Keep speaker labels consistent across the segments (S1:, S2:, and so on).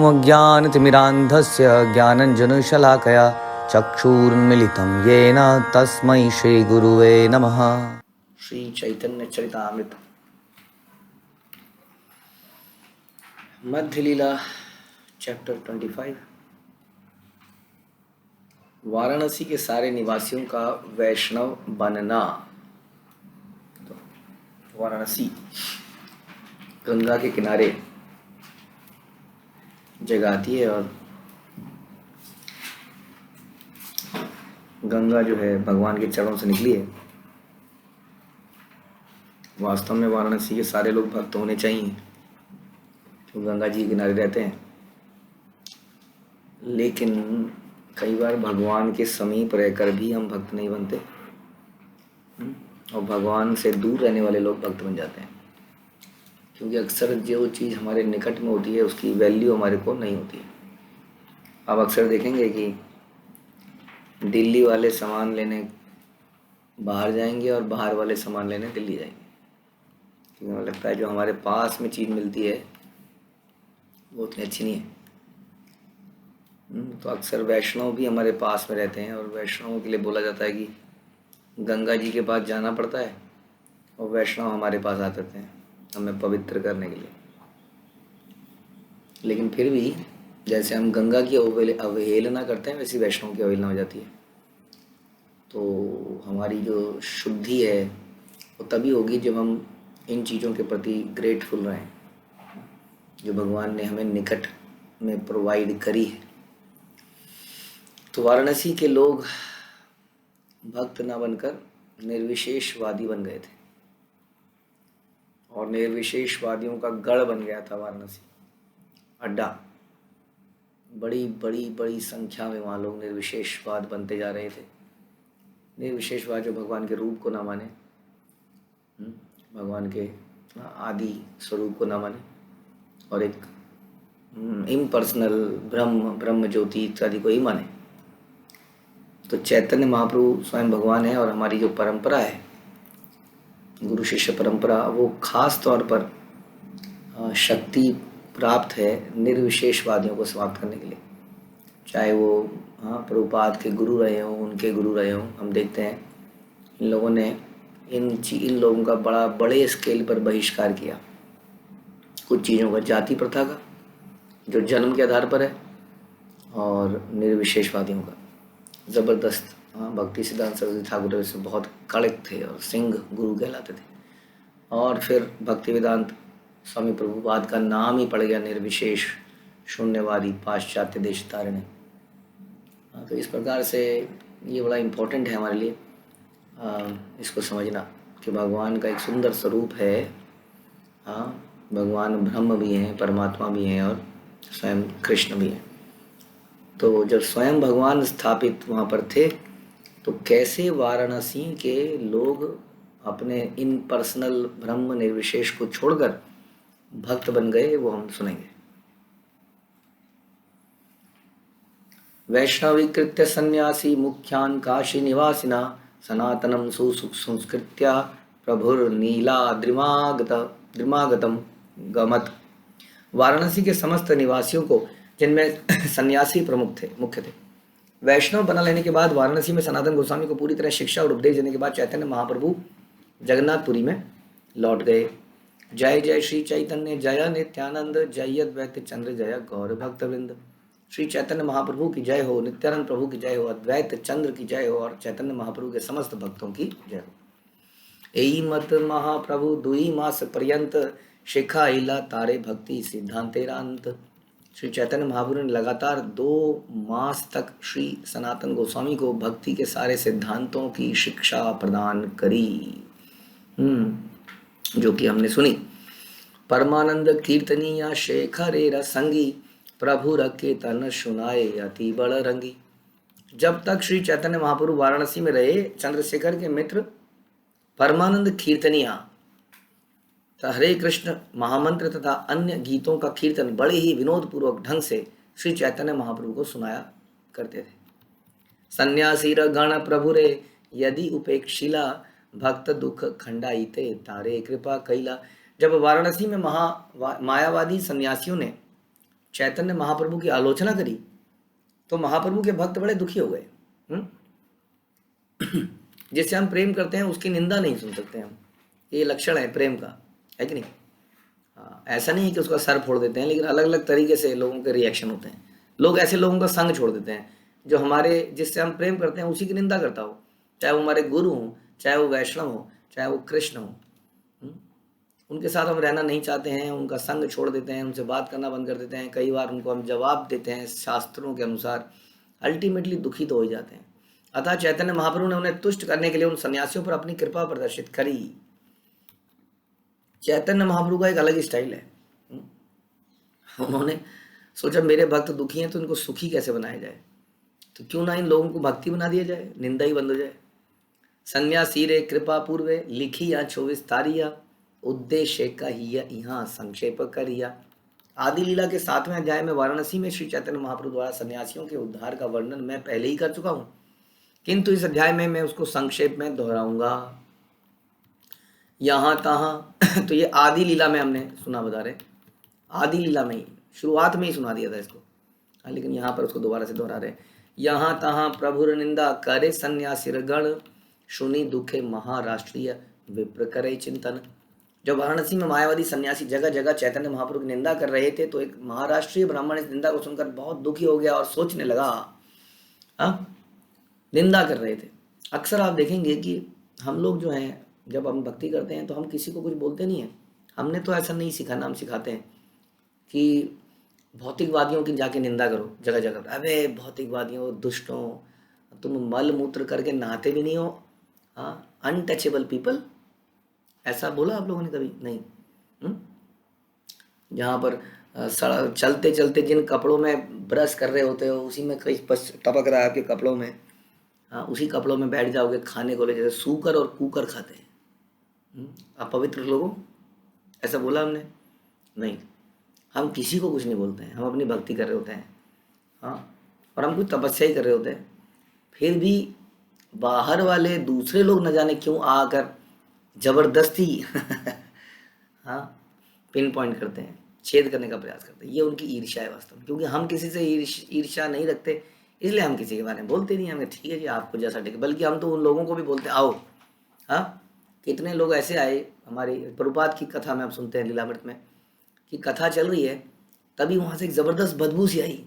S1: अज्ञानतिमिरान्धस्य ज्ञानञ्जनशलाकया चक्षुरुन्मीलितं येन तस्मै श्रीगुरुवे नमः। श्री चैतन्य चरितामृत मध्य लीला चैप्टर 25। वाराणसी के सारे निवासियों का वैष्णव बनना। तो वाराणसी गंगा के किनारे जगह आती है और गंगा जो है भगवान के चरणों से निकली है। वास्तव में वाराणसी के सारे लोग भक्त होने चाहिए, क्योंकि गंगा जी के किनारे रहते हैं। लेकिन कई बार भगवान के समीप रहकर भी हम भक्त नहीं बनते और भगवान से दूर रहने वाले लोग भक्त बन जाते हैं, क्योंकि अक्सर जो चीज़ हमारे निकट में होती है उसकी वैल्यू हमारे को नहीं होती है। आप अक्सर देखेंगे कि दिल्ली वाले सामान लेने बाहर जाएंगे और बाहर वाले सामान लेने दिल्ली जाएंगे, क्योंकि मुझे लगता है जो हमारे पास में चीज़ मिलती है वो उतनी अच्छी नहीं है। तो अक्सर वैष्णव भी हमारे पास में रहते हैं और वैष्णवों के लिए बोला जाता है कि गंगा जी के पास जाना पड़ता है और वैष्णव हमारे पास आ जाते हैं हमें पवित्र करने के लिए। लेकिन फिर भी जैसे हम गंगा की अवहेलना करते हैं, वैसी वैष्णव की अवहेलना हो जाती है। तो हमारी जो शुद्धि है वो तभी होगी जब हम इन चीज़ों के प्रति ग्रेटफुल रहें जो भगवान ने हमें निकट में प्रोवाइड करी है। तो वाराणसी के लोग भक्त न बनकर निर्विशेषवादी बन गए थे और निर्विशेषवादियों का गढ़ बन गया था वाराणसी, अड्डा। बड़ी बड़ी बड़ी संख्या में वहाँ लोग निर्विशेषवाद बनते जा रहे थे। निर्विशेषवाद जो भगवान के रूप को ना माने, भगवान के आदि स्वरूप को ना माने और एक इम्पर्सनल ब्रह्म ज्योति इत्यादि को ही माने। तो चैतन्य महाप्रभु स्वयं भगवान है और हमारी जो परंपरा है गुरु शिष्य परंपरा, वो खास तौर पर शक्ति प्राप्त है निर्विशेषवादियों को समाप्त करने के लिए। चाहे वो प्रभुपाद के गुरु रहे हों, उनके गुरु रहे हों, हम देखते हैं इन लोगों ने इन लोगों का बड़े स्केल पर बहिष्कार किया। कुछ चीज़ों का, जाति प्रथा का जो जन्म के आधार पर है, और निर्विशेषवादियों का ज़बरदस्त। भक्ति सिद्धांत सरस्वती ठाकुर से बहुत कड़क थे और सिंह गुरु कहलाते थे। और फिर भक्ति वेदांत स्वामी प्रभुपाद का नाम ही पड़ गया निर्विशेष शून्यवादी पाश्चात्य देश तारिणी। तो इस प्रकार से ये बड़ा इम्पोर्टेंट है हमारे लिए इसको समझना कि भगवान का एक सुंदर स्वरूप है। भगवान ब्रह्म भी हैं, परमात्मा भी हैं और स्वयं कृष्ण भी हैं। तो जब स्वयं भगवान स्थापित वहाँ पर थे तो कैसे वाराणसी के लोग अपने इन पर्सनल ब्रह्म निर्विशेष को छोड़कर भक्त बन गए, वो हम सुनेंगे। वैष्णवीकृत्य सन्यासी मुख्यान काशी निवासिना सनातनम सुसंस्कृत्या प्रभुर्नीला द्रिमागतम गमत। वाराणसी के समस्त निवासियों को, जिनमें सन्यासी मुख्य थे, वैष्णव बना लेने के बाद वाराणसी में सनातन गोस्वामी को पूरी तरह शिक्षा और उपदेश देने के बाद चैतन्य महाप्रभु जगन्नाथपुरी में लौट गए। जय जय श्री चैतन्य, जय नित्यानंद, जय अद्वैत चंद्र, जय गौर भक्तवृंद। श्री चैतन्य महाप्रभु की जय हो, नित्यानंद प्रभु की जय हो, अद्वैत चंद्र की जय हो और चैतन्य महाप्रभु के समस्त भक्तों की जय हो। एई मत महाप्रभु दुई मास पर्यंत शिखा इला तारे भक्ति सिद्धांतेरांत। श्री चैतन्य महाप्रभु ने लगातार 2 मास तक श्री सनातन गोस्वामी को भक्ति के सारे सिद्धांतों की शिक्षा प्रदान करी, जो कि हमने सुनी। परमानंद कीर्तनिया शेखरे रसंगी, प्रभु रखे तन सुनाए अति बड़ रंगी। जब तक श्री चैतन्य महाप्रभु वाराणसी में रहे, चंद्रशेखर के मित्र परमानंद कीर्तनिया हरे कृष्ण महामंत्र तथा अन्य गीतों का कीर्तन बड़े ही विनोद पूर्वक ढंग से श्री चैतन्य महाप्रभु को सुनाया करते थे। सन्यासी गण प्रभु रे यदि उपेक्षिला, भक्त दुख खंडाइते तारे कृपा कैला। जब वाराणसी में मायावादी सन्यासियों ने चैतन्य महाप्रभु की आलोचना करी तो महाप्रभु के भक्त बड़े दुखी हो गए। जिससे हम प्रेम करते हैं उसकी निंदा नहीं सुन सकते हम, ये लक्षण है प्रेम का, है कि नहीं? हाँ, ऐसा नहीं है कि उसका सर फोड़ देते हैं, लेकिन अलग अलग तरीके से लोगों के रिएक्शन होते हैं। लोग ऐसे लोगों का संग छोड़ देते हैं जो हमारे, जिससे हम प्रेम करते हैं उसी की निंदा करता हो, चाहे वो हमारे गुरु हों, चाहे वो वैष्णव हो, चाहे वो कृष्ण हो। उनके साथ हम रहना नहीं चाहते हैं, उनका संग छोड़ देते हैं, उनसे बात करना बंद कर देते हैं, कई बार उनको हम जवाब देते हैं शास्त्रों के अनुसार, अल्टीमेटली दुखी तो हो ही जाते हैं। अतः चैतन्य महाप्रभु ने उन्हें तुष्ट करने के लिए उन सन्यासियों पर अपनी कृपा प्रदर्शित करी। चैतन्य महाप्रभु का एक अलग ही स्टाइल है। उन्होंने सोचा मेरे भक्त दुखी हैं तो इनको सुखी कैसे बनाया जाए, तो क्यों ना इन लोगों को भक्ति बना दिया जाए, निंदा ही बंद हो जाए। सन्यासी रे कृपा पूर्वे लिखी या 24 तारिया, उद्देश्य कहिया यहाँ संक्षेप करिया। आदि लीला के 7वें अध्याय में वाराणसी में श्री चैतन्य महाप्रभु द्वारा सन्यासियों के उद्धार का वर्णन मैं पहले ही कर चुका हूँ, किंतु इस अध्याय में मैं उसको संक्षेप में दोहराऊंगा यहाँ तहाँ। तो ये आदि लीला में हमने सुना, बता रहे आदि लीला में ही, शुरुआत में ही सुना दिया था इसको, लेकिन यहाँ पर उसको दोबारा से दोहरा रहे। यहाँ तहाँ प्रभुर निंदा करे सन्यासी गण, सुनी दुखे महाराष्ट्रीय विप्र करे चिंतन। जब वाराणसी में मायावादी सन्यासी जगह जगह चैतन्य महाप्रभु की निंदा कर रहे थे तो एक महाराष्ट्रीय ब्राह्मण इस निंदा को सुनकर बहुत दुखी हो गया और सोचने लगा। निंदा कर रहे थे। अक्सर आप देखेंगे कि हम लोग जो हैं, जब हम भक्ति करते हैं तो हम किसी को कुछ बोलते नहीं हैं। हमने तो ऐसा नहीं सीखा, हम सिखाते हैं कि भौतिकवादियों की जाके निंदा करो जगह जगह। अबे भौतिकवादियों, दुष्टों, तुम मल मूत्र करके नहाते भी नहीं हो, अनटचेबल पीपल, ऐसा बोला आप लोगों ने कभी? नहीं। जहाँ पर चलते चलते जिन कपड़ों में ब्रश कर रहे होते हो उसी में कहीं टपक रहा है आपके कपड़ों में, उसी कपड़ों में बैठ जाओगे खाने को ले, जैसे सूकर और कुकर खाते हैं। अपवित्र लोगों, ऐसा बोला हमने? नहीं। हम किसी को कुछ नहीं बोलते हैं, हम अपनी भक्ति कर रहे होते हैं, और हम कुछ तपस्या ही कर रहे होते हैं, फिर भी बाहर वाले दूसरे लोग न जाने क्यों आकर जबरदस्ती पिन पॉइंट करते हैं, छेद करने का प्रयास करते हैं। ये उनकी ईर्ष्या है वास्तव में, क्योंकि हम किसी से ईर्ष्या नहीं रखते, इसलिए हम किसी के बारे में बोलते नहीं। हमें ठीक है जी, आपको जैसा ठीक है, बल्कि हम तो उन लोगों को भी बोलते हैं आओ। कितने लोग ऐसे आए, हमारी प्रभुपाद की कथा में आप सुनते हैं लीलामृत में कि कथा चल रही है, तभी वहाँ से एक ज़बरदस्त बदबू सी आई।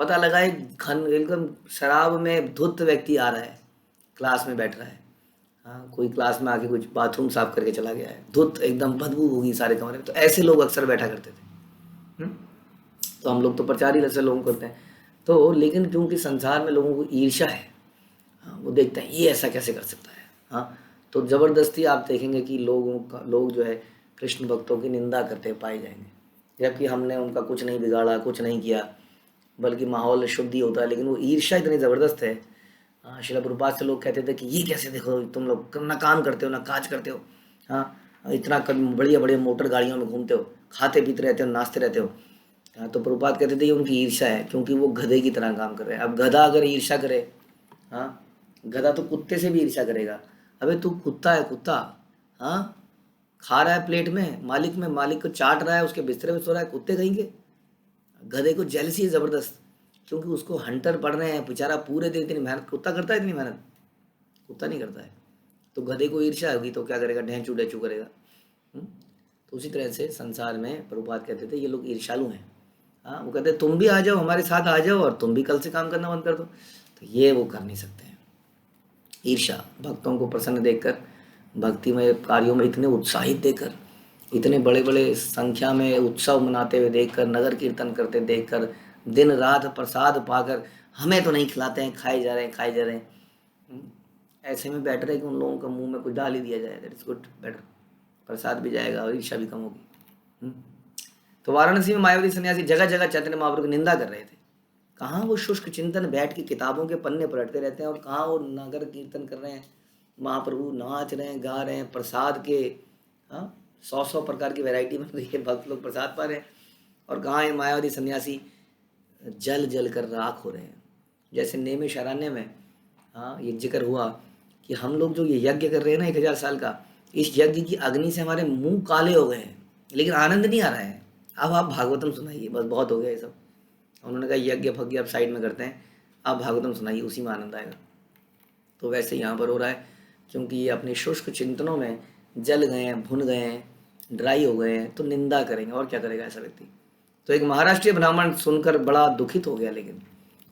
S1: पता लगा एक एकदम शराब में धुत व्यक्ति आ रहा है, क्लास में बैठ रहा है। कोई क्लास में आके कुछ बाथरूम साफ करके चला गया है, धुत एकदम बदबू होगी सारे कमरे में। तो ऐसे लोग अक्सर बैठा करते थे। तो हम लोग तो प्रचार ही ऐसे लोगों को करते हैं। तो लेकिन क्योंकि संसार में लोगों को ईर्ष्या है, वो देखते हैं ये ऐसा कैसे कर सकता है। तो ज़बरदस्ती आप देखेंगे कि लोग जो है कृष्ण भक्तों की निंदा करते पाए जाएंगे, जबकि हमने उनका कुछ नहीं बिगाड़ा, कुछ नहीं किया, बल्कि माहौल शुद्ध ही होता है। लेकिन वो ईर्ष्या इतनी ज़बरदस्त है। शिला प्रभुपाद से लोग कहते थे कि ये कैसे, देखो तुम लोग ना काम करते हो ना काज करते हो, इतना बढ़िया बढ़िया मोटर गाड़ियों में घूमते हो, खाते पीते रहते हो, नाचते रहते हो। तो प्रभुपाद कहते थे ये उनकी ईर्ष्या है, क्योंकि वो गधे की तरह काम कर रहे हैं। अब गधा अगर ईर्ष्या करे, गधा तो कुत्ते से भी ईर्ष्या करेगा। अबे तू कुत्ता है, कुत्ता खा रहा है प्लेट में, मालिक को चाट रहा है, उसके बिस्तर में सो रहा है, कुत्ते कहेंगे। गधे को जेलसी है ज़बरदस्त, क्योंकि उसको हंटर पड़ रहे हैं, बेचारा पूरे दिन इतनी मेहनत। कुत्ता करता है इतनी मेहनत? कुत्ता नहीं करता है। तो गधे को ईर्ष्या होगी तो क्या करेगा, ढेंचू ढेंचू करेगा। तो उसी तरह से संसार में प्रभुपाद कहते थे ये लोग ईर्ष्यालु हैं। वो कहते तुम भी आ जाओ, हमारे साथ आ जाओ, और तुम भी कल से काम करना बंद कर दो। तो ये वो कर नहीं सकते हैं। ईर्ष्या, भक्तों को प्रसन्न देखकर, भक्तिमय कार्यों में इतने उत्साहित देखकर, इतने बड़े बड़े संख्या में उत्सव मनाते हुए देखकर, नगर कीर्तन करते देखकर, दिन रात प्रसाद पाकर हमें तो नहीं खिलाते हैं, खाए जा रहे हैं। ऐसे में बेटर है कि उन लोगों के मुंह में कुछ डाल ही दिया जाए। दैट इज गुड, बेटर, प्रसाद भी जाएगा और ईर्ष्या भी कम होगी। तो वाराणसी में मायावती सन्यासी जगह जगह चैतन्य महाप्रभु की निंदा कर रहे थे। कहाँ वो शुष्क चिंतन बैठ के किताबों के पन्ने पलटते रहते हैं, और कहाँ वो नगर कीर्तन कर रहे हैं, महाप्रभु नाच रहे हैं, गा रहे हैं, प्रसाद के 100 प्रकार की वैरायटी बन रही है, भक्त लोग प्रसाद पा रहे हैं। और कहाँ ये मायावती सन्यासी जल जल कर राख हो रहे हैं। जैसे नेमे शरान्य में ये जिक्र हुआ कि हम लोग जो ये यज्ञ कर रहे हैं ना 1000 साल का, इस यज्ञ की अग्नि से हमारे मुंह काले हो गए हैं, लेकिन आनंद नहीं आ रहा है। अब आप भागवतम सुनाइए, बस बहुत हो गया ये सब। उन्होंने कहा यज्ञ भज्ञ आप साइड में करते हैं, आप भागवतम सुनाइए, उसी में आनंद आएगा। तो वैसे यहाँ पर हो रहा है, क्योंकि ये अपने शुष्क चिंतनों में जल गए हैं, भुन गए हैं, ड्राई हो गए हैं, तो निंदा करेंगे, और क्या करेगा ऐसा व्यक्ति। तो एक महाराष्ट्रीय ब्राह्मण सुनकर बड़ा दुखित हो गया, लेकिन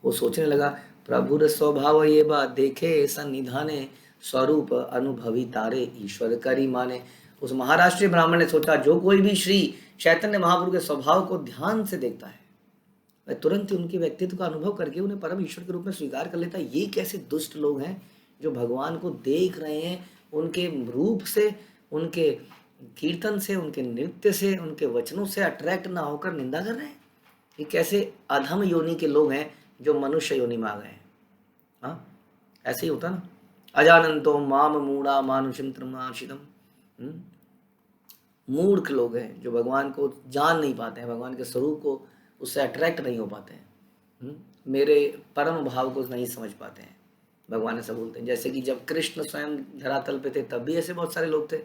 S1: वो सोचने लगा, प्रभुर स्वभाव ये बात देखे ऐसा निधाने, स्वरूप अनुभवी तारे ईश्वर करी माने। उस महाराष्ट्रीय ब्राह्मण ने सोचा, जो कोई भी श्री चैतन्य महाप्रभु के स्वभाव को ध्यान से देखता है, वह तुरंत ही उनके व्यक्तित्व का अनुभव करके उन्हें परम ईश्वर के रूप में स्वीकार कर लेता है। ये कैसे दुष्ट लोग हैं जो भगवान को देख रहे हैं, उनके रूप से, उनके कीर्तन से, उनके नृत्य से, उनके वचनों से अट्रैक्ट ना होकर निंदा कर रहे हैं। ये कैसे अधम योनि के लोग हैं जो मनुष्य योनि में आ गए हैं। हाँ, ऐसे ही होता ना। अजानंतो माम मूढ़ा मानुषम त्रमाशितम। मूर्ख लोग हैं जो भगवान को जान नहीं पाते हैं, भगवान के स्वरूप को उससे अट्रैक्ट नहीं हो पाते हैं, मेरे परम भाव को नहीं समझ पाते हैं। भगवान ऐसा बोलते हैं, जैसे कि जब कृष्ण स्वयं धरातल पे थे तब भी ऐसे बहुत सारे लोग थे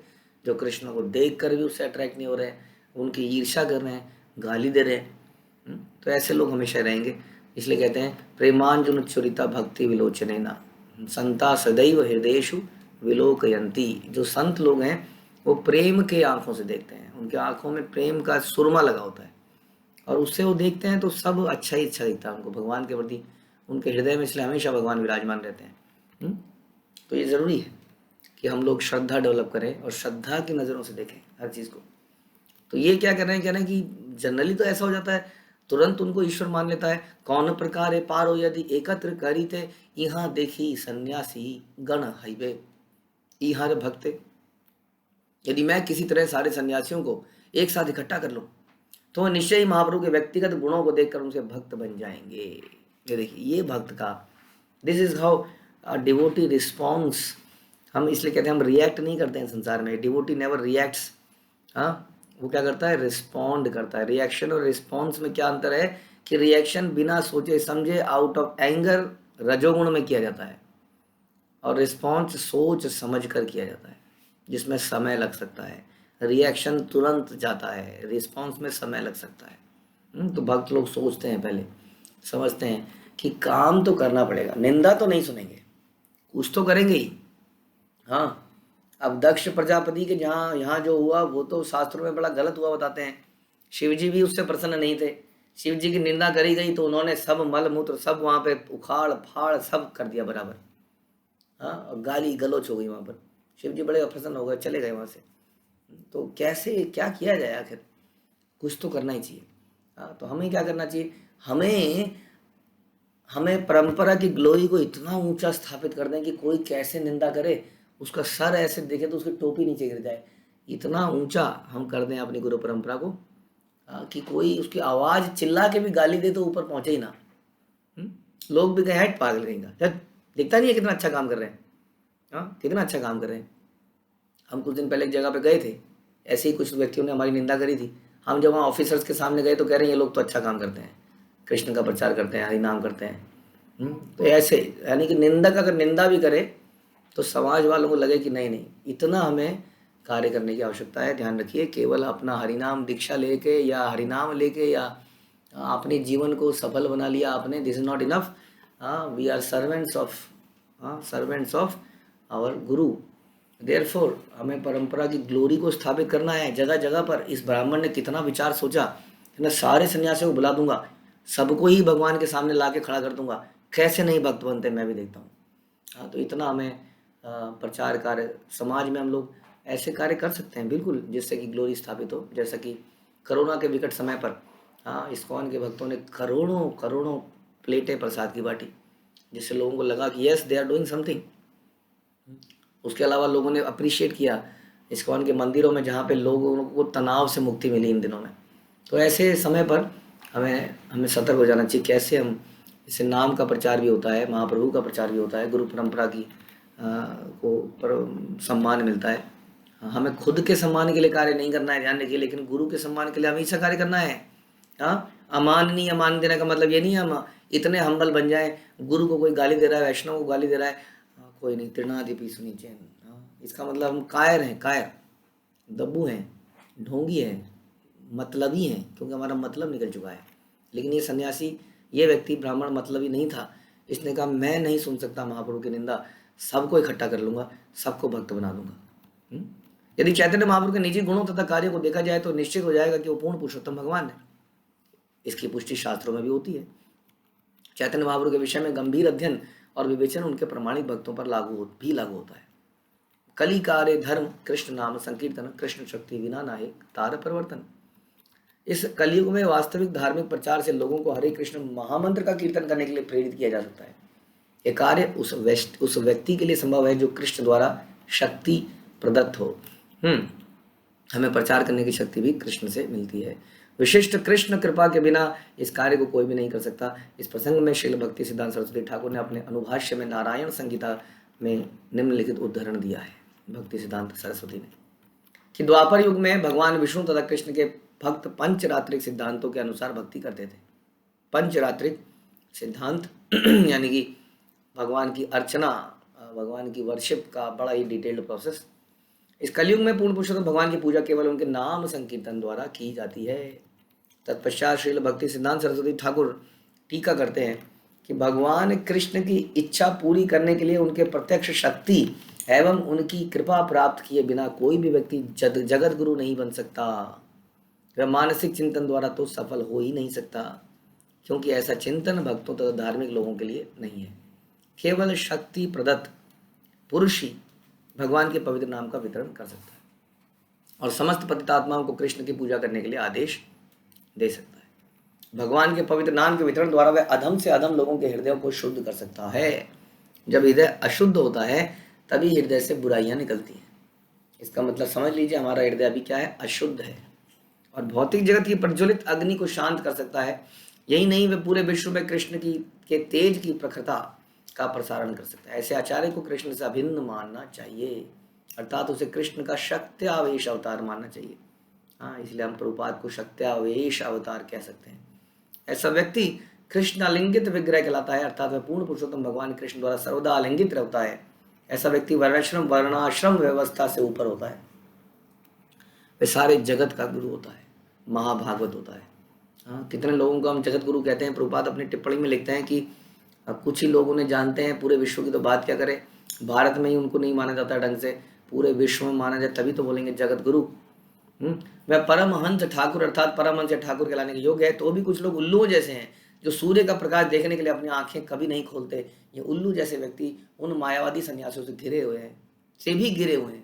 S1: जो कृष्ण को देख कर भी उससे अट्रैक्ट नहीं हो रहे हैं, उनकी ईर्ष्या कर रहे हैं, गाली दे रहे हैं। तो ऐसे लोग हमेशा रहेंगे। इसलिए कहते हैं, प्रेमांजुन चुरिता भक्ति विलोचनेना संता सदैव हृदयेषु विलोकयंती। जो संत लोग हैं वो प्रेम के आंखों से देखते हैं, उनके आंखों में प्रेम का सुरमा लगा होता है, और उससे वो देखते हैं तो सब अच्छा ही अच्छा दिखता है उनको भगवान के प्रति, उनके हृदय में, इसलिए हमेशा भगवान विराजमान रहते हैं। तो ये ज़रूरी है कि हम लोग श्रद्धा डेवलप करें और श्रद्धा की नज़रों से देखें हर चीज़ को। तो ये क्या कर रहे हैं, कह रहे हैं कि जनरली तो ऐसा हो जाता है, तुरंत उनको ईश्वर मान लेता है। कौन प्रकार है पारो यदि एकत्र करी थे, यहाँ देखी सन्यासी गण हईबे इहार भक्ते। यदि मैं किसी तरह सारे सन्यासियों को एक साथ इकट्ठा कर लूँ तो वह निश्चय ही महाप्रभु के व्यक्तिगत गुणों को देखकर उनसे भक्त बन जाएंगे। ये देखिए, ये भक्त का, this is how devotee response. हम इसलिए कहते हैं हम रिएक्ट नहीं करते हैं संसार में, डिवोटी नेवर रिएक्ट्स। हाँ, वो क्या करता है, रिस्पॉन्ड करता है। रिएक्शन और रिस्पॉन्स में क्या अंतर है कि रिएक्शन बिना सोचे समझे आउट ऑफ एंगर रजोगुण में किया जाता है, और रिस्पॉन्स सोच समझ कर किया जाता है जिसमें समय लग सकता है। रिएक्शन तुरंत जाता है, रिस्पॉन्स में समय लग सकता है। तो भक्त लोग सोचते हैं, पहले समझते हैं कि काम तो करना पड़ेगा, निंदा तो नहीं सुनेंगे, कुछ तो करेंगे ही। हाँ, अब दक्ष प्रजापति के जहाँ यहाँ जो हुआ वो तो शास्त्रों में बड़ा गलत हुआ बताते हैं। शिव जी भी उससे प्रसन्न नहीं थे, शिव जी की निंदा करी गई तो उन्होंने सब मल मूत्र सब वहाँ पे उखाड़ फाड़ सब कर दिया बराबर। हाँ, और गाली गलौच हो गई वहाँ पर। शिव जी बड़े प्रसन्न हो गए, चले गए वहाँ से। तो कैसे क्या किया जाए, आखिर कुछ तो करना ही चाहिए। हाँ, तो हमें क्या करना चाहिए, हमें हमें परंपरा की ग्लोरी को इतना ऊंचा स्थापित कर दें कि कोई कैसे निंदा करे उसका सर ऐसे देखे तो उसकी टोपी नीचे गिर जाए। इतना ऊंचा हम कर दें अपनी गुरु परंपरा को, कि कोई उसकी आवाज़ चिल्ला के भी गाली दे तो ऊपर पहुंचे ही ना। लोग भी कहें हट पागल रहेगा, जब दिखता नहीं है कितना अच्छा काम कर रहे हैं। हाँ, कितना अच्छा काम कर रहे हैं। हम कुछ दिन पहले एक जगह पे गए थे, ऐसे ही कुछ व्यक्तियों ने हमारी निंदा करी थी। हम जब वहाँ ऑफिसर्स के सामने गए तो कह रहे हैं ये लोग तो अच्छा काम करते हैं, कृष्ण का प्रचार करते हैं, हरि नाम करते हैं। तो ऐसे यानी कि निंदक अगर निंदा भी करे तो समाज वालों को लगे कि नहीं नहीं, इतना हमें कार्य करने की आवश्यकता है। ध्यान रखिए, केवल अपना हरिनाम दीक्षा लेके या हरिनाम लेके या अपने जीवन को सफल बना लिया आपने, this is not enough. We are servants of our guru. Therefore हमें परंपरा की ग्लोरी को स्थापित करना है जगह जगह पर। इस ब्राह्मण ने कितना विचार सोचा कि मैं सारे सन्यासियों को बुला दूंगा, सबको ही भगवान के सामने ला के खड़ा कर दूंगा, कैसे नहीं भक्त बनते मैं भी देखता हूँ। हाँ, तो इतना हमें प्रचार कार्य समाज में हम लोग ऐसे कार्य कर सकते हैं बिल्कुल, जिससे कि ग्लोरी स्थापित हो। जैसा कि कोरोना के विकट समय पर इस्कॉन के भक्तों ने करोड़ों करोड़ों प्लेटें प्रसाद की बांटी, जिससे लोगों को लगा कि yes they are doing something. उसके अलावा लोगों ने अप्रिशिएट किया इस्कॉन के मंदिरों में, जहाँ पे लोगों को तनाव से मुक्ति मिली इन दिनों में। तो ऐसे समय पर हमें हमें सतर्क हो जाना चाहिए। कैसे हम, इससे नाम का प्रचार भी होता है, महाप्रभु का प्रचार भी होता है, गुरु परंपरा की को पर सम्मान मिलता है। हमें खुद के सम्मान के लिए कार्य नहीं करना है, ध्यान रखिए, लेकिन गुरु के सम्मान के लिए हमेशा कार्य करना है। हाँ, अमाननीय अमान देने का मतलब ये नहीं है हम इतने हम्बल बन जाएं, गुरु को कोई गाली दे रहा है, वैष्णव को गाली दे रहा है, कोई नहीं, तृणाधिपि सुनी चैन। इसका मतलब हम कायर हैं, कायर, दब्बू हैं, ढोंगी हैं, मतलबी हैं, क्योंकि हमारा मतलब निकल चुका है। लेकिन ये सन्यासी, ये व्यक्ति ब्राह्मण मतलबी नहीं था। इसने कहा मैं नहीं सुन सकता महाप्रभु की निंदा, सबको इकट्ठा कर लूंगा, सबको भक्त बना दूंगा। हम्म? यदि चैतन्य महाप्रभु के निजी गुणों तथा कार्य को देखा जाए तो निश्चित हो जाएगा कि वो पूर्ण पुरुषोत्तम भगवान है। इसकी पुष्टि शास्त्रों में भी होती है। चैतन्य महाप्रभु के विषय में गंभीर अध्ययन और विवेचन उनके प्रमाणिक भक्तों पर लागू होता है। कली कार्य धर्म कृष्ण नाम संकीर्तन, कृष्ण शक्ति विना नायक तार परिवर्तन। इस कलयुग में वास्तविक धार्मिक प्रचार से लोगों को हरे कृष्ण महामंत्र का कीर्तन करने के लिए प्रेरित किया जा सकता है। यह कार्य उस व्यक्ति के लिए संभव है जो कृष्ण द्वारा शक्ति प्रदत्त हो। हमें प्रचार करने की शक्ति भी कृष्ण से मिलती है। विशिष्ट कृष्ण कृपा के बिना इस कार्य को कोई भी नहीं कर सकता। इस प्रसंग में श्रील भक्ति सिद्धांत सरस्वती ठाकुर ने अपने अनुभाष्य में नारायण संगीता में निम्नलिखित उदाहरण दिया है। भक्ति सिद्धांत सरस्वती ने कि द्वापर युग में भगवान विष्णु तथा कृष्ण के भक्त पंचरात्रिक सिद्धांतों के अनुसार भक्ति करते थे। पंचरात्रिक सिद्धांत यानी कि भगवान की अर्चना, भगवान की वर्शिप का बड़ा ही डिटेल्ड प्रोसेस। इस कलयुग में पूर्ण पुरुषोत्तम भगवान की पूजा केवल उनके नाम संकीर्तन द्वारा की जाती है। तत्पश्चात श्रील भक्ति सिद्धांत सरस्वती ठाकुर टीका करते हैं कि भगवान कृष्ण की इच्छा पूरी करने के लिए उनके प्रत्यक्ष शक्ति एवं उनकी कृपा प्राप्त किए बिना कोई भी व्यक्ति जगत गुरु नहीं बन सकता। वह मानसिक चिंतन द्वारा तो सफल हो ही नहीं सकता, क्योंकि ऐसा चिंतन भक्तों तथा धार्मिक लोगों के लिए नहीं है। केवल शक्ति प्रदत्त पुरुष ही भगवान के पवित्र नाम का वितरण कर सकता है और समस्त पतितात्माओं को कृष्ण की पूजा करने के लिए आदेश दे सकता है। भगवान के पवित्र नाम के वितरण द्वारा वह अधम से अधम लोगों के हृदयों को शुद्ध कर सकता है। जब हृदय अशुद्ध होता है तभी हृदय से बुराइयां निकलती हैं। इसका मतलब समझ लीजिए, हमारा हृदय अभी क्या है, अशुद्ध है और भौतिक जगत की प्रज्वलित अग्नि को शांत कर सकता है। यही नहीं, वह पूरे विश्व में कृष्ण की के तेज की प्रखरता का प्रसारण कर सकता है। ऐसे आचार्य को कृष्ण से अभिन्न मानना चाहिए, अर्थात उसे कृष्ण का शक्त्यावेश अवतार मानना चाहिए। हाँ, इसलिए हम प्रभुपाद को शक्त्यावेश अवतार कह सकते हैं। ऐसा व्यक्ति कृष्ण आलिंगित विग्रह कहलाता है, अर्थात वह पूर्ण पुरुषोत्तम भगवान कृष्ण द्वारा सर्वदा आलिंगित रहता है। ऐसा व्यक्ति वर्णाश्रम व्यवस्था से ऊपर होता है। वह सारे जगत का गुरु होता है, महाभागवत होता है। हाँ, कितने लोगों को हम जगत गुरु कहते हैं। प्रभुपाद अपनी टिप्पणी में लिखते हैं कि कुछ ही लोग उन्हें जानते हैं, पूरे विश्व की तो बात क्या करें। भारत में ही उनको नहीं माना जाता ढंग से, पूरे विश्व में माना जाए तभी तो बोलेंगे जगत गुरु। वह परमहंस ठाकुर अर्थात परमहंस ठाकुर कहलाने के योग्य है। तो भी कुछ लोग उल्लुओं जैसे हैं जो सूर्य का प्रकाश देखने के लिए अपनी आंखें कभी नहीं खोलते। ये उल्लू जैसे व्यक्ति उन मायावादी सन्यासियों से गिरे हुए हैं।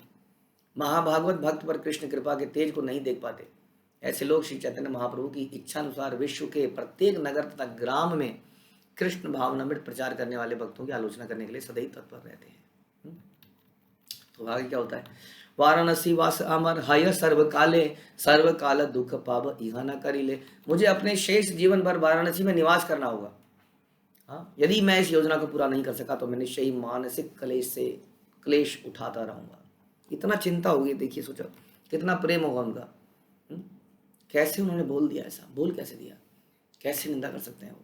S1: महाभागवत भक्त पर कृष्ण कृपा के तेज को नहीं देख पाते। ऐसे लोग श्री चैतन्य महाप्रभु की इच्छा अनुसार विश्व के प्रत्येक नगर तथा ग्राम में कृष्ण भावनामृत प्रचार करने वाले भक्तों की आलोचना करने के लिए सदैव तत्पर रहते हैं। तो आगे क्या होता है, वाराणसी वास अमर हय सर्व काल दुख पाव इहा न करिले। मुझे अपने शेष जीवन भर वाराणसी में निवास करना होगा। हाँ, यदि मैं इस योजना को पूरा नहीं कर सका तो मैं निश्चय ही मानसिक क्लेश उठाता रहूंगा। इतना चिंता होगी, देखिए सोचो कितना प्रेम होगा उनका। कैसे उन्होंने बोल दिया, ऐसा बोल कैसे दिया, कैसे निंदा कर सकते हैं वो।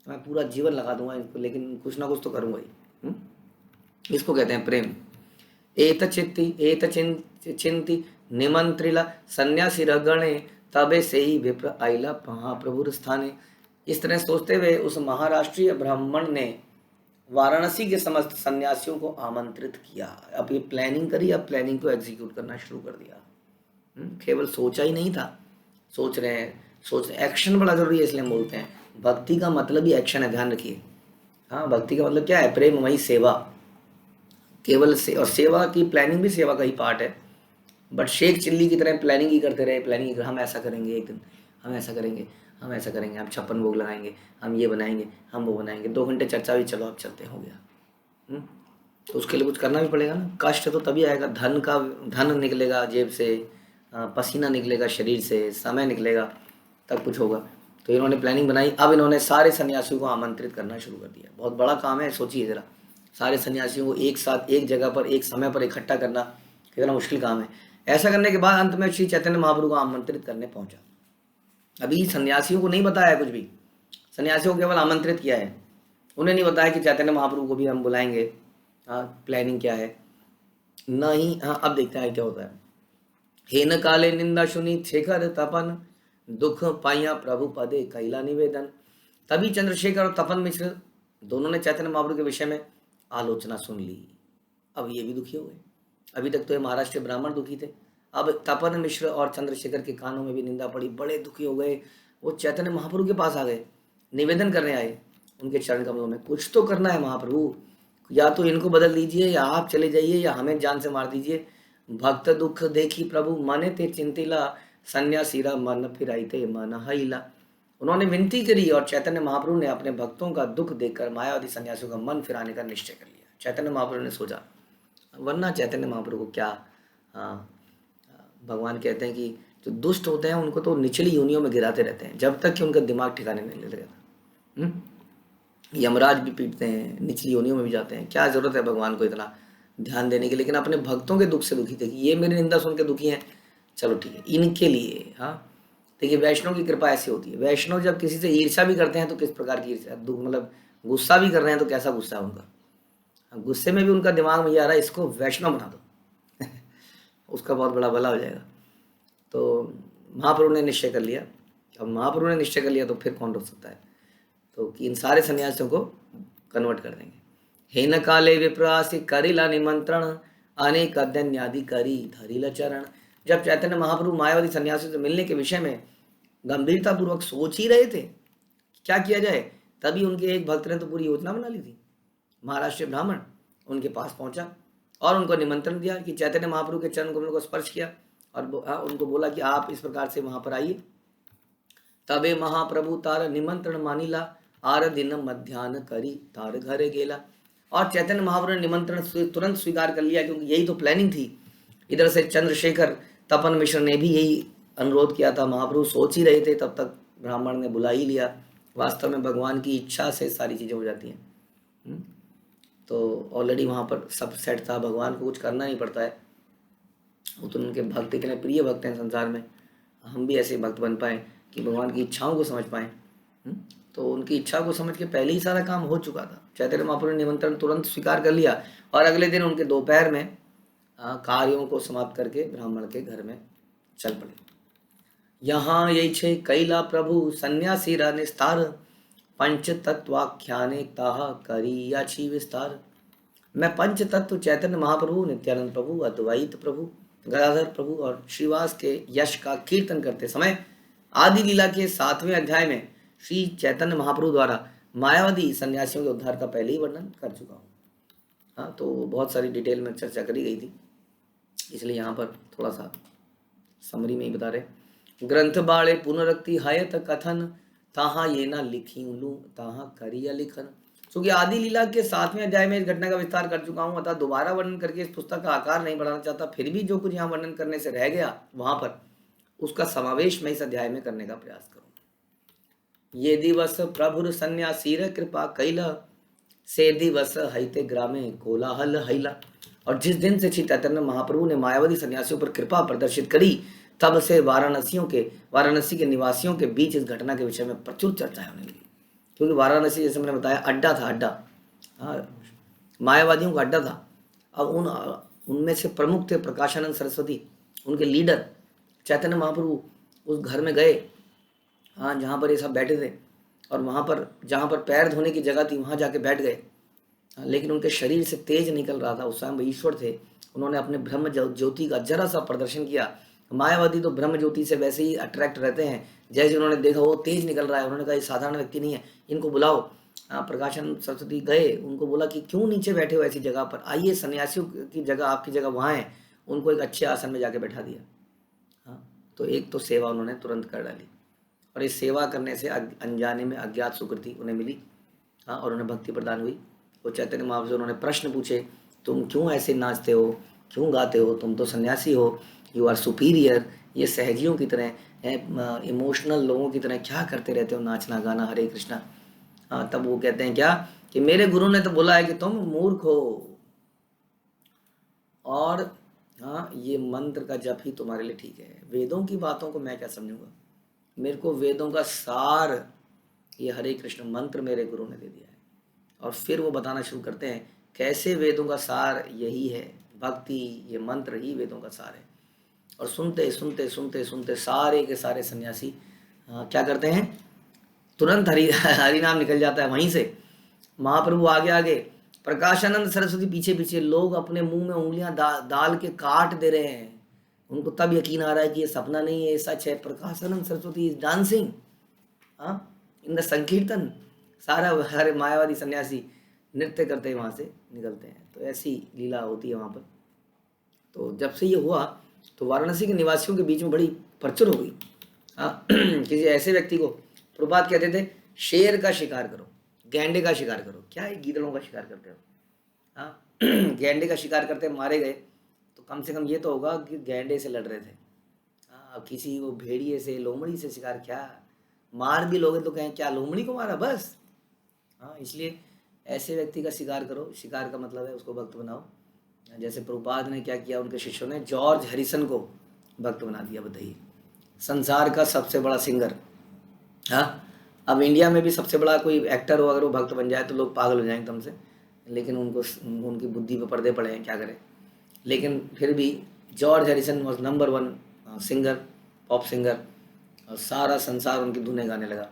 S1: मैं पूरा जीवन लगा दूंगा इनको, लेकिन कुछ ना कुछ तो करूंगा ही। इसको कहते हैं प्रेम। एत चिंति निमंत्रिला सन्यासी रगणे तबे से ही विप्र आइला महाप्रभुर स्थाने। इस तरह सोचते हुए उस महाराष्ट्रीय ब्राह्मण ने वाराणसी के समस्त सन्यासियों को आमंत्रित किया। अब ये प्लानिंग करी, अब प्लानिंग को एग्जीक्यूट करना शुरू कर दिया। केवल सोचा ही नहीं था, सोच रहे हैं, एक्शन बड़ा जरूरी है, इसलिए हम बोलते हैं भक्ति का मतलब ही एक्शन है, ध्यान रखिए। हाँ, भक्ति का मतलब क्या है, प्रेममयी सेवा। केवल और सेवा की प्लानिंग भी सेवा का ही पार्ट है। बट शेख चिल्ली की तरह प्लानिंग ही करते रहे, प्लानिंग, हम ऐसा करेंगे, एक दिन हम ऐसा करेंगे, हम 56 भोग लगाएंगे, हम ये बनाएंगे, हम वो बनाएंगे। 2 घंटे चर्चा हुई, चलो अब चलते, हो गया। तो उसके लिए कुछ करना भी पड़ेगा ना। कष्ट तो तभी आएगा, धन निकलेगा जेब से, पसीना निकलेगा शरीर से, समय निकलेगा, तब कुछ होगा। तो इन्होंने प्लानिंग बनाई। अब इन्होंने सारे सन्यासियों को आमंत्रित करना शुरू कर दिया। बहुत बड़ा काम है, सोचिए जरा, सारे सन्यासियों को एक साथ एक जगह पर एक समय पर इकट्ठा करना कितना मुश्किल काम है। ऐसा करने के बाद अंत में श्री चैतन्य महाप्रभु को आमंत्रित करने पहुंचा। अभी सन्यासियों को नहीं बताया कुछ भी, सन्यासियों को केवल आमंत्रित किया है। उन्हें नहीं बताया कि चैतन्य महाप्रभु को भी हम बुलाएंगे। हाँ, प्लानिंग क्या है नहीं। हाँ, अब देखते हैं क्या होता है। हेन काले निंदा सुनी शेखर तपन दुख पाइया प्रभु पदे कैला निवेदन। तभी चंद्रशेखर और तपन मिश्र दोनों ने चैतन्य महाप्रभु के विषय में आलोचना सुन ली। अब ये भी दुखी हो गए। अभी तक तो ये महाराष्ट्र के ब्राह्मण दुखी थे, अब तपन मिश्र और चंद्रशेखर के कानों में भी निंदा पड़ी, बड़े दुखी हो गए। वो चैतन्य महाप्रभु के पास आ गए, निवेदन करने आए उनके चरण कमलों में, कुछ तो करना है महाप्रभु, या तो इनको बदल दीजिए या आप चले जाइए या हमें जान से मार दीजिए। भक्त दुख देखी प्रभु माने ते चिंतिला, सन्यासीरा मन फिराइते मन हईला। उन्होंने विनती करी और चैतन्य महाप्रभु ने अपने भक्तों का दुख देखकर मायावादी सन्यासियों का मन फिराने का निश्चय कर लिया। चैतन्य महाप्रभु ने सोचा, वरना चैतन्य महाप्रभु को क्या, हाँ, भगवान कहते हैं कि जो दुष्ट होते हैं उनको तो निचली योनियों में गिराते रहते हैं जब तक कि उनका दिमाग ठिकाने नहीं लगेगा। यमराज भी पीटते हैं, निचली योनियों में भी जाते हैं, क्या जरूरत है भगवान को इतना ध्यान देने की। लेकिन अपने भक्तों के दुख से दुखी थे कि ये मेरी निंदा सुन के दुखी हैं, चलो ठीक है इनके लिए। हाँ देखिए, वैष्णव की कृपा ऐसी होती है, वैष्णव जब किसी से ईर्ष्या भी करते हैं तो किस प्रकार की ईर्ष्या, दुख मतलब गुस्सा भी कर रहे हैं तो कैसा गुस्सा है उनका, गुस्से में भी उनका दिमाग में ये आ रहा है इसको वैष्णव बना दो उसका बहुत बड़ा भला हो जाएगा। तो महाप्रभु ने निश्चय कर लिया। अब महाप्रभु ने निश्चय कर लिया तो फिर कौन रोक सकता है, तो कि इन सारे सन्यासियों को कन्वर्ट कर देंगे। हे न काले विप्रासी करिला निमंत्रण, अनेक अध्यन्यादि करी धरिला चरण। जब चैतन्य महाप्रभु मायावादी सन्यासियों से मिलने के विषय में गंभीरता पूर्वक सोच ही रहे थे क्या किया जाए, तभी उनके एक भक्त ने तो पूरी योजना बना ली थी। महाराष्ट्र ब्राह्मण उनके पास पहुंचा और उनको निमंत्रण दिया कि चैतन्य महाप्रभु के चरण कमलों को स्पर्श किया और उनको बोला कि आप इस प्रकार से वहां पर आइए। तबे महाप्रभु तार निमंत्रण मानिला, आर दिन मध्यान्ह करी तार घरे गेला। और चैतन्य महाप्रभु ने निमंत्रण तुरंत स्वीकार कर लिया, क्योंकि यही तो प्लानिंग थी। इधर से चंद्रशेखर तपन मिश्र ने भी यही अनुरोध किया था, महाप्रभु सोच ही रहे थे, तब तक ब्राह्मण ने बुला ही लिया। वास्तव में भगवान की इच्छा से सारी चीज़ें हो जाती हैं। तो ऑलरेडी वहाँ पर सब सेट था, भगवान को कुछ करना नहीं पड़ता है। वो तो उनके भक्त इतने प्रिय भक्त हैं संसार में, हम भी ऐसे भक्त बन पाएँ कि भगवान की इच्छाओं को समझ पाएँ। तो उनकी इच्छा को समझ के पहले ही सारा काम हो चुका था। चैतन्य महाप्रभु ने निमंत्रण तुरंत स्वीकार कर लिया और अगले दिन उनके दोपहर में कार्यों को समाप्त करके ब्राह्मण के घर में चल पड़े। यहाँ यही छे कैला प्रभु सन्यासी निस्तार, पंच तत्वाख्याने ताहा करी याची विस्तार। मैं पंच तत्व चैतन्य महाप्रभु, नित्यानंद प्रभु, अद्वैत प्रभु, गदाधर प्रभु और श्रीवास के यश का कीर्तन करते समय आदि लीला के 7वें अध्याय में श्री चैतन्य महाप्रभु द्वारा मायावादी सन्यासियों के उद्धार का पहले ही वर्णन कर चुका हूँ। हाँ, तो बहुत सारी डिटेल में चर्चा करी गई थी, इसलिए यहाँ पर थोड़ा सा समरी में ही बता रहे। ग्रंथ बाड़े पुनरक्ति हयत कथन, ताहा ये ना लिखी लू ताहा करिया लिखन। क्योंकि आदि लीला के 7वें अध्याय में इस घटना का विस्तार कर चुका हूँ, अतः दोबारा वर्णन करके इस पुस्तक का आकार नहीं बढ़ाना चाहता। फिर भी जो कुछ यहाँ वर्णन करने से रह गया वहां पर उसका समावेश मैं इस अध्याय में करने का प्रयास करूँ। ये दिवस प्रभुर सन्यासीर कृपा कैला, से दिवस हईते ग्रामे कोलाहल हैला। और जिस दिन से श्री चैतन्य महाप्रभु ने मायावादी सन्यासियों पर कृपा प्रदर्शित करी, तब से वाराणसी के निवासियों के बीच इस घटना के विषय में प्रचुर चर्चाएं होने लगी। क्योंकि वाराणसी, जैसे मैंने बताया, अड्डा था, अड्डा मायावादियों का अड्डा था। अब उनमें से प्रमुख थे प्रकाशानंद सरस्वती, उनके लीडर। चैतन्य महाप्रभु उस घर में गए, हाँ, जहाँ पर ये सब बैठे थे, और वहाँ पर जहाँ पर पैर धोने की जगह थी वहाँ जाके बैठ गए। लेकिन उनके शरीर से तेज निकल रहा था, उस समय ईश्वर थे। उन्होंने अपने ब्रह्म ज्योति का जरा सा प्रदर्शन किया। मायावादी तो ब्रह्म ज्योति से वैसे ही अट्रैक्ट रहते हैं, जैसे उन्होंने देखा वो तेज निकल रहा है, उन्होंने कहा ये साधारण व्यक्ति नहीं है, इनको बुलाओ। प्रकाशन सरस्वती गए, उनको बोला कि क्यों नीचे बैठे हो ऐसी जगह पर, आइए, सन्यासियों की जगह, आपकी जगह वहाँ है। उनको एक अच्छे आसन में जाके बैठा दिया। हाँ, तो एक तो सेवा उन्होंने तुरंत कर डाली, और इस सेवा करने से अनजाने में अज्ञात सुकृति उन्हें मिली। हाँ, और उन्हें भक्ति प्रदान हुई। वो चैतन्य महाप्रभु से उन्होंने प्रश्न पूछे, तुम क्यों ऐसे नाचते हो, क्यों गाते हो, तुम तो सन्यासी हो, यू आर सुपीरियर, ये सहजियों की तरह, इमोशनल लोगों की तरह क्या करते रहते हो, नाचना गाना, हरे कृष्णा। हाँ, तब वो कहते हैं क्या कि मेरे गुरु ने तो बोला है कि तुम मूर्ख हो, और हाँ, ये मंत्र का जप ही तुम्हारे लिए ठीक है, वेदों की बातों को मैं क्या समझूंगा, मेरे को वेदों का सार ये हरे कृष्ण मंत्र मेरे गुरु ने दे दिया है। और फिर वो बताना शुरू करते हैं कैसे वेदों का सार यही है, भक्ति, ये मंत्र ही वेदों का सार है। और सुनते सुनते सुनते सुनते सारे के सारे सन्यासी क्या करते हैं, तुरंत हरि हरि नाम निकल जाता है वहीं से। महाप्रभु आगे आगे, प्रकाशानंद सरस्वती पीछे पीछे, लोग अपने मुंह में उंगलियां डाल के काट दे रहे हैं। उनको तब यकीन आ रहा है कि ये सपना नहीं है, ये सच है। Prakashananda Saraswati is dancing in the sankirtan. सारे मायावादी सन्यासी नृत्य करते वहां से निकलते हैं। तो ऐसी लीला होती है वहां पर। तो जब से ये हुआ तो वाराणसी के निवासियों के बीच में बड़ी प्रचुर हो गई। किसी ऐसे व्यक्ति को प्रभात कहते थे, शेर का शिकार करो, गैंडे का शिकार करो। क्या है, गीदड़ों का शिकार करते हो? गैंडे का शिकार करते मारे गए तो कम से कम ये तो होगा कि गैंडे से लड़ रहे थे। अब किसी वो भेड़िए से, लोमड़ी से शिकार, क्या मार भी लोगे तो कहें क्या लोमड़ी को मारा बस। इसलिए ऐसे व्यक्ति का शिकार करो। शिकार का मतलब है उसको भक्त बनाओ। जैसे प्रभुपाद ने क्या किया, उनके शिष्यों ने जॉर्ज हैरिसन को भक्त बना दिया। बताइए, संसार का सबसे बड़ा सिंगर। अब इंडिया में भी सबसे बड़ा कोई एक्टर हो, अगर वो भक्त बन जाए तो लोग पागल हो जाएंगे तुमसे। लेकिन उनको, उनकी बुद्धि पे पर्दे पड़े हैं, क्या करें। लेकिन फिर भी George Harrison was number 1 singer, pop singer. और सारा संसार उनकी धुनें गाने लगा,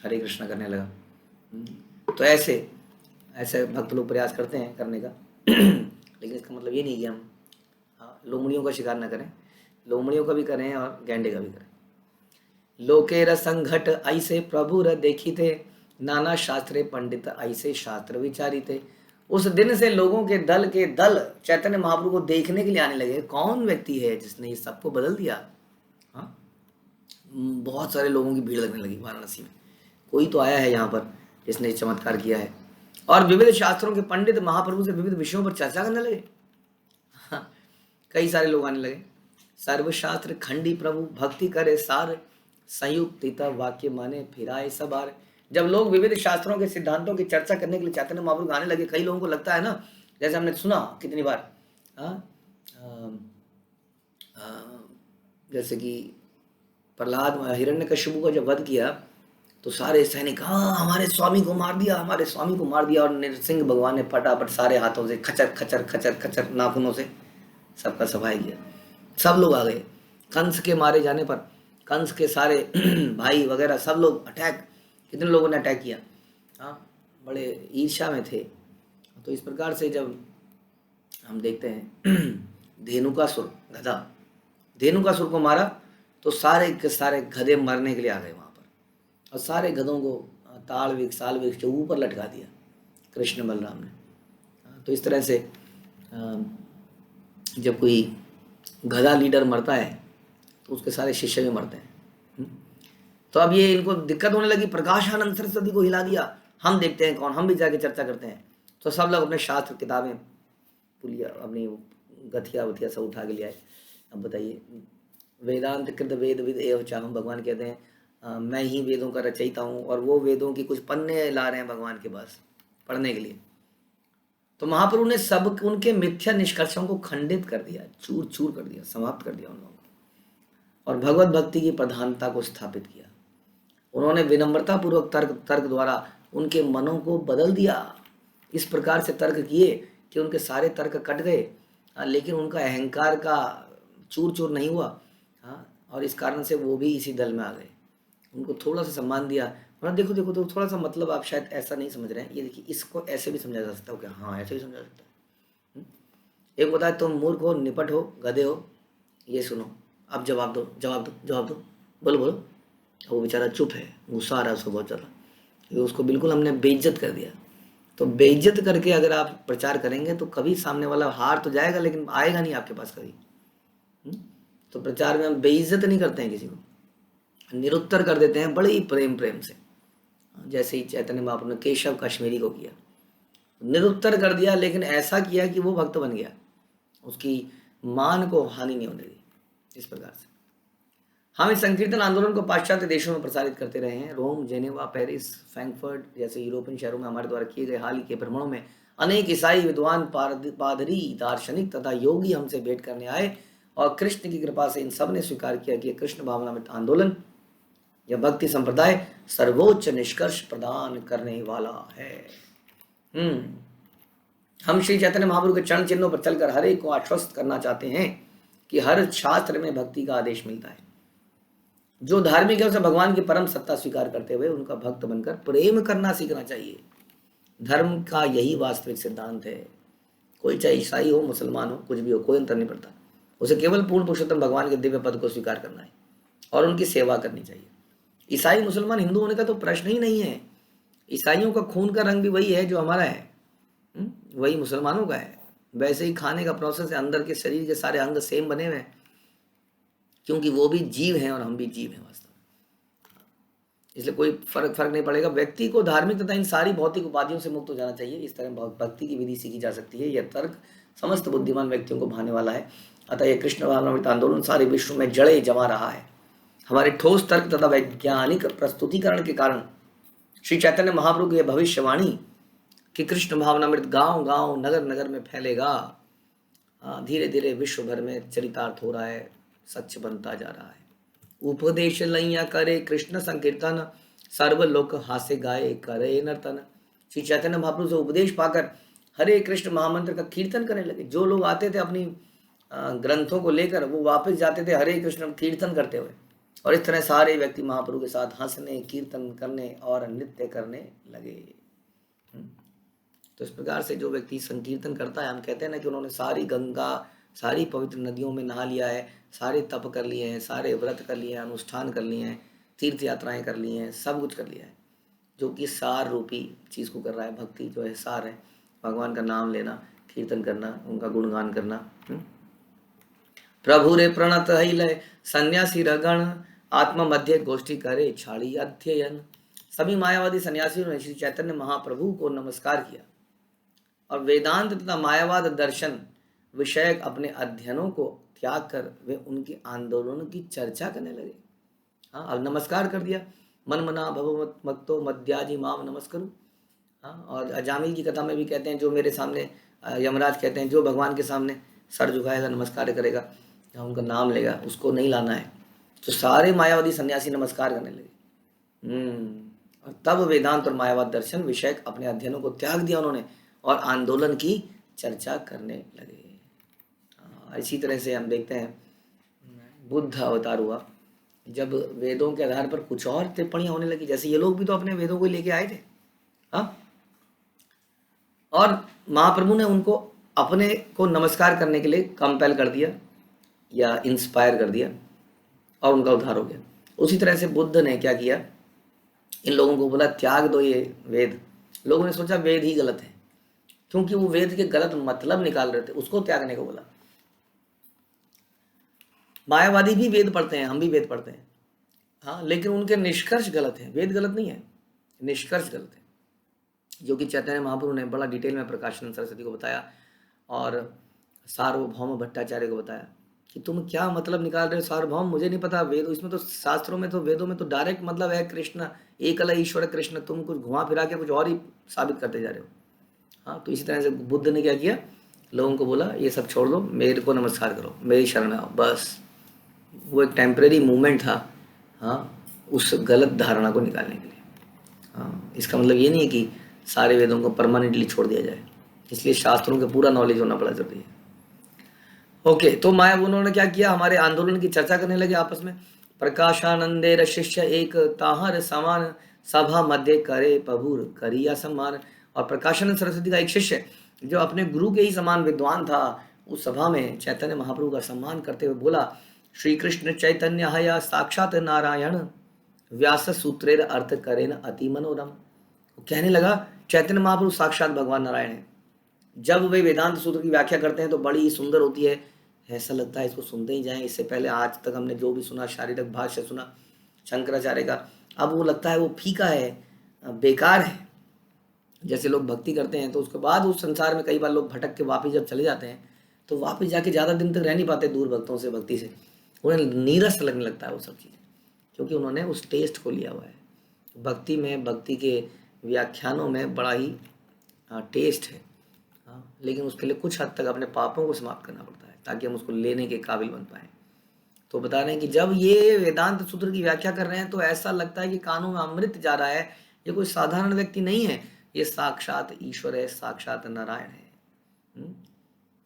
S1: हरे कृष्णा करने लगा। तो ऐसे भक्त लोग प्रयास करते हैं करने का। लेकिन इसका मतलब ये नहीं कि हम लोमड़ियों का शिकार ना करें। लोमड़ियों का भी करें और गैंडे का भी करें। लोकेर संघट ऐसे प्रभु र देखी थे, नाना शास्त्रे पंडित ऐसे शास्त्र विचारी थे। उस दिन से लोगों के दल चैतन्य महाप्रभु को देखने के लिए आने लगे। कौन व्यक्ति है जिसने इस सबको बदल दिया? बहुत सारे लोगों की भीड़ लगने लगी वाराणसी में। कोई तो आया है यहाँ पर जिसने चमत्कार किया है। और विविध शास्त्रों के पंडित महाप्रभु से विविध विषयों पर चर्चा करने लगे। कई सारे लोग आने लगे। सर्वशास्त्र खंडी प्रभु भक्ति करे सार, संयुक्त वाक्य माने फिराए सबार। जब लोग विविध शास्त्रों के सिद्धांतों की चर्चा करने के लिए चैतन्य महाप्रभु आने लगे, कई लोगों को लगता है ना, जैसे हमने सुना कितनी बार, जैसे कि प्रहलाद हिरण्यकश्यप का जब वध किया तो सारे सैनिक, हमारे स्वामी को मार दिया, हमारे स्वामी को मार दिया। और नृसिंह भगवान ने फटाफट सारे हाथों से खचर खचर खचर खचर नाखूनों से सबका सफाई किया। सब लोग आ गए। कंस के मारे जाने पर कंस के सारे भाई वगैरह सब लोग अटैक, कितने लोगों ने अटैक किया। बड़े ईर्ष्या में थे। तो इस प्रकार से जब हम देखते हैं धेनुकासुर, गधा धेनुकासुर को मारा तो सारे के सारे गधे मरने के लिए आ गए वहाँ पर, और सारे गधों को ताड़ वृक्ष साल वृक्ष के ऊपर लटका दिया कृष्ण बलराम ने। तो इस तरह से जब कोई गधा लीडर मरता है तो उसके सारे शिष्य भी मरते हैं। तो अब ये इनको दिक्कत होने लगी, प्रकाशानंद सरस्वती को हिला दिया, हम देखते हैं कौन, हम भी जाके चर्चा करते हैं। तो सब लोग अपने शास्त्र किताबें पुलिया अपनी गथिया वथिया सब उठा के ले आए। अब बताइए, वेदांत कृत वेद विद एव चाहम, भगवान कहते हैं मैं ही वेदों का रचयिता हूँ, और वो वेदों की कुछ पन्ने ला रहे हैं भगवान के पास पढ़ने के लिए। तो महाप्रभु ने सब उनके मिथ्या निष्कर्षों को खंडित कर दिया, चूर चूर कर दिया, समाप्त कर दिया उन लोगों को, और भगवत भक्ति की प्रधानता को स्थापित किया। उन्होंने विनम्रता पूर्वक तर्क द्वारा उनके मनों को बदल दिया। इस प्रकार से तर्क किए कि उनके सारे तर्क कट गए, लेकिन उनका अहंकार का चूर चूर नहीं हुआ। और इस कारण से वो भी इसी दल में आ गए। उनको थोड़ा सा सम्मान दिया। और देखो देखो तो थोड़ा सा मतलब आप शायद ऐसा नहीं समझ रहे हैं, ये देखिए इसको ऐसे भी समझा जा सकता है क्या? हाँ, ऐसे भी समझा सकता है। एक होता है तुम मूर्ख हो, निपट हो, गधे हो, ये सुनो, अब जवाब दो जवाब दो जवाब दो, बोलो बोलो। वो बेचारा चुप है, गुस्सा आ रहा है उसको बहुत ज़्यादा, क्योंकि उसको बिल्कुल हमने बेइज्जत कर दिया। तो बेइज्जत करके अगर आप प्रचार करेंगे तो कभी सामने वाला हार तो जाएगा, लेकिन आएगा नहीं आपके पास कभी। तो प्रचार में हम बेइज्जत नहीं करते हैं किसी को, निरुत्तर कर देते हैं बड़े ही प्रेम से। जैसे ही चैतन्य महाप्रभु ने केशव कश्मीरी को किया, निरुत्तर कर दिया, लेकिन ऐसा किया कि वो भक्त बन गया, उसकी मान को हानि नहीं होने दी। इस प्रकार से हम इस संकीर्तन आंदोलन को पाश्चात्य देशों में प्रसारित करते रहे हैं। रोम, जेनेवा, पेरिस, फ्रैंकफर्ट जैसे यूरोपियन शहरों में हमारे द्वारा किए गए हाल ही के भ्रमणों में अनेक ईसाई विद्वान, पादरी, दार्शनिक तथा योगी हमसे भेंट करने आए, और कृष्ण की कृपा से इन सब ने स्वीकार किया कि कृष्ण भावनामृत आंदोलन या भक्ति संप्रदाय सर्वोच्च निष्कर्ष प्रदान करने वाला है। हम श्री चैतन्य महाप्रभु के चरण चिन्हों पर चलकर हर एक को आश्वस्त करना चाहते हैं कि हर शास्त्र में भक्ति का आदेश मिलता है। जो धार्मिक है उसे भगवान की परम सत्ता स्वीकार करते हुए उनका भक्त बनकर प्रेम करना सीखना चाहिए। धर्म का यही वास्तविक सिद्धांत है। कोई चाहे ईसाई हो, मुसलमान हो, कुछ भी हो, कोई अंतर नहीं पड़ता। उसे केवल पूर्ण पुरुषोत्तम भगवान के दिव्य पद को स्वीकार करना है और उनकी सेवा करनी चाहिए। ईसाई मुसलमान हिंदू होने का तो प्रश्न ही नहीं है। ईसाइयों का खून का रंग भी वही है जो हमारा है, वही मुसलमानों का है। वैसे ही खाने का प्रोसेस है, अंदर के शरीर के सारे अंग सेम बने हुए हैं, क्योंकि वो भी जीव हैं और हम भी जीव हैं वास्तव में। इसलिए कोई फर्क नहीं पड़ेगा। व्यक्ति को धार्मिक तथा इन सारी भौतिक उपाधियों से मुक्त हो जाना चाहिए। इस तरह भक्ति की विधि सीखी जा सकती है। यह तर्क समस्त बुद्धिमान व्यक्तियों को भाने वाला है। अतः यह कृष्ण भावनामृत आंदोलन सारे विश्व में जड़े जमा रहा है। हमारे ठोस तर्क तथा वैज्ञानिक प्रस्तुतिकरण के कारण श्री चैतन्य महाप्रभु की यह भविष्यवाणी कि कृष्ण भावनामृत गांव गांव नगर नगर में फैलेगा, धीरे धीरे विश्व भर में चरितार्थ हो रहा है, सच बनता जा रहा है। उपदेश लैया करे कृष्ण संकीर्तन, सर्वलोक हासे गाए करे नर्तन। श्री चैतन्य महाप्रभु से उपदेश पाकर हरे कृष्ण महामंत्र का कीर्तन करने लगे। जो लोग आते थे अपनी ग्रंथों को लेकर, वो वापस जाते थे हरे कृष्ण कीर्तन करते हुए। और इस तरह सारे व्यक्ति महाप्रभु के साथ हंसने, कीर्तन करने और नृत्य करने लगे। तो इस प्रकार से जो व्यक्ति संकीर्तन करता है, हम कहते हैं ना कि उन्होंने सारी गंगा, सारी पवित्र नदियों में नहा लिया है, सारे तप कर लिए हैं, सारे व्रत कर लिए हैं, अनुष्ठान कर लिए हैं, तीर्थ यात्राएं कर ली हैं, सब कुछ कर लिया है। जो कि सार रूपी चीज़ को कर रहा है। भक्ति जो है सार है, भगवान का नाम लेना, कीर्तन करना, उनका गुणगान करना। प्रभु रे प्रणत लय सन्यासी रगण, आत्मा मध्य गोष्ठी करे छाड़ी अध्ययन। सभी मायावादी सन्यासियों ने श्री चैतन्य महाप्रभु को नमस्कार किया और वेदांत तथा मायावाद दर्शन विषयक अपने अध्ययनों को त्याग कर वे उनके आंदोलनों की चर्चा करने लगे। हाँ, अब नमस्कार कर दिया। मन मना भव मत्तो मध्याजी माम नमस्करू। हाँ, और अजामिल की कथा में भी कहते हैं, जो मेरे सामने, यमराज कहते हैं, जो भगवान के सामने सर झुकाएगा, नमस्कार करेगा, उनका नाम लेगा, उसको नहीं लाना है। तो सारे मायावादी सन्यासी नमस्कार करने लगे। और तब वेदांत और मायावाद दर्शन विषयक अपने अध्ययनों को त्याग दिया उन्होंने और आंदोलन की चर्चा करने लगे। इसी तरह से हम देखते हैं बुद्ध अवतार हुआ, जब वेदों के आधार पर कुछ और टिप्पणियां होने लगी। जैसे ये लोग भी तो अपने वेदों को लेके आए थे, हाँ, और महाप्रभु ने उनको अपने को नमस्कार करने के लिए कंपेल कर दिया या इंस्पायर कर दिया और उनका उद्धार हो गया। उसी तरह से बुद्ध ने क्या किया, इन लोगों को बोला त्याग दो ये वेद। लोगों ने सोचा वेद ही गलत है, क्योंकि वो वेद के गलत मतलब निकाल रहे थे, उसको त्यागने को बोला। मायावादी भी वेद पढ़ते हैं, हम भी वेद पढ़ते हैं, हाँ, लेकिन उनके निष्कर्ष गलत है। वेद गलत नहीं है, निष्कर्ष गलत है, जो कि चैतन्य महाप्रभु ने बड़ा डिटेल में प्रकाशानंद सरस्वती को बताया और सार्वभौम भट्टाचार्य को बताया कि तुम क्या मतलब निकाल रहे हो। सार्वभौम मुझे नहीं पता, वेद इसमें तो, शास्त्रों में तो, वेदों में तो डायरेक्ट मतलब है कृष्ण, एकल ईश्वर कृष्ण। तुम कुछ घुमा फिरा के कुछ और ही साबित करते जा रहे हो। हाँ, तो इसी तरह से बुद्ध ने क्या किया, लोगों को बोला ये सब छोड़ दो, मेरे को नमस्कार करो, मेरी शरण में आओ, बस। वो एक टेम्परेरी मूवमेंट था, हाँ, उस गलत धारणा को निकालने के लिए। हाँ, इसका मतलब ये नहीं है कि सारे वेदों को परमानेंटली छोड़ दिया जाए, इसलिए शास्त्रों का पूरा नॉलेज होना बड़ा जरूरी है। ओके, तो माया उन्होंने क्या किया, हमारे आंदोलन की चर्चा करने लगे आपस में। प्रकाशानंदे शिष्य एक ताहर समान, सभा मध्य करे प्रभुर करिया सम्मान। और प्रकाशानंद सरस्वती का एक शिष्य जो अपने गुरु के ही समान विद्वान था, उस सभा में चैतन्य महाप्रभु का सम्मान करते हुए बोला, श्री कृष्ण चैतन्य हया साक्षात नारायण, व्यास सूत्रेर अर्थ करेन अति मनोरम। कहने लगा चैतन्य महाप्रभु साक्षात भगवान नारायण है। जब वे वेदांत सूत्र की व्याख्या करते हैं तो बड़ी ही सुंदर होती है, ऐसा लगता है इसको सुनते ही जाएं। इससे पहले आज तक हमने जो भी सुना, शारीरिक भाष्य सुना शंकराचार्य का, अब वो लगता है वो फीका है, बेकार है। जैसे लोग भक्ति करते हैं तो उसके बाद उस संसार में कई बार लोग भटक के वापस जब चले जाते हैं तो वापस जाके ज़्यादा दिन तक रह नहीं पाते दूर भक्तों से, भक्ति से। उन्हें नीरस लगने लगता है वो सब चीज़ें, क्योंकि उन्होंने उस टेस्ट को लिया हुआ है। भक्ति में, भक्ति के व्याख्यानों में बड़ा ही टेस्ट है, हाँ, लेकिन उसके लिए कुछ हद तक अपने पापों को समाप्त करना पड़ता है ताकि हम उसको लेने के काबिल बन पाएँ। तो बता रहे हैं कि जब ये वेदांत सूत्र की व्याख्या कर रहे हैं तो ऐसा लगता है कि कानों में अमृत जा रहा है। ये कोई साधारण व्यक्ति नहीं है, ये साक्षात ईश्वर है, साक्षात नारायण है।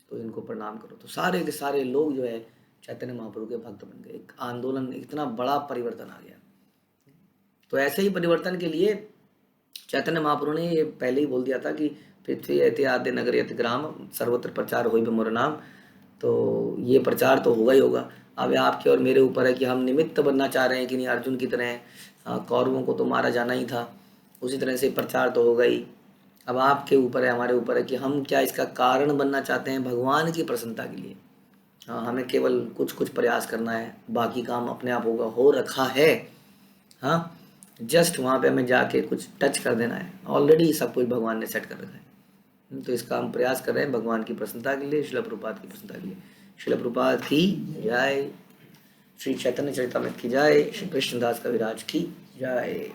S1: तो इनको प्रणाम करो। तो सारे के सारे लोग जो है चैतन्य महाप्रभु के भक्त बन गए, एक आंदोलन, इतना बड़ा परिवर्तन आ गया। तो ऐसे ही परिवर्तन के लिए चैतन्य महाप्रभु ने ये पहले ही बोल दिया था कि पृथ्वी यति आद्य नगर यति ग्राम सर्वत्र प्रचार होई मोर नाम। तो ये प्रचार तो होगा ही होगा। अब आपके और मेरे ऊपर है कि हम निमित्त बनना चाह रहे हैं कि नहीं, अर्जुन की तरह कौरवों को तो मारा जाना ही था, उसी तरह से प्रचार तो होगा ही। अब आपके ऊपर है, हमारे ऊपर है कि हम क्या इसका कारण बनना चाहते हैं भगवान की प्रसन्नता के लिए। हाँ, हमें केवल कुछ कुछ प्रयास करना है, बाकी काम अपने आप होगा, हो रखा है। हाँ, जस्ट वहाँ पे हमें जाके कुछ टच कर देना है, ऑलरेडी सब कुछ भगवान ने सेट कर रखा है। तो इसका हम प्रयास कर रहे हैं भगवान की प्रसन्नता के लिए, श्रील प्रभुपाद की प्रसन्नता के लिए। श्रील प्रभुपाद की जय, श्री चैतन्य चरितामृत की जय, श्री कृष्णदास कविराज की जय।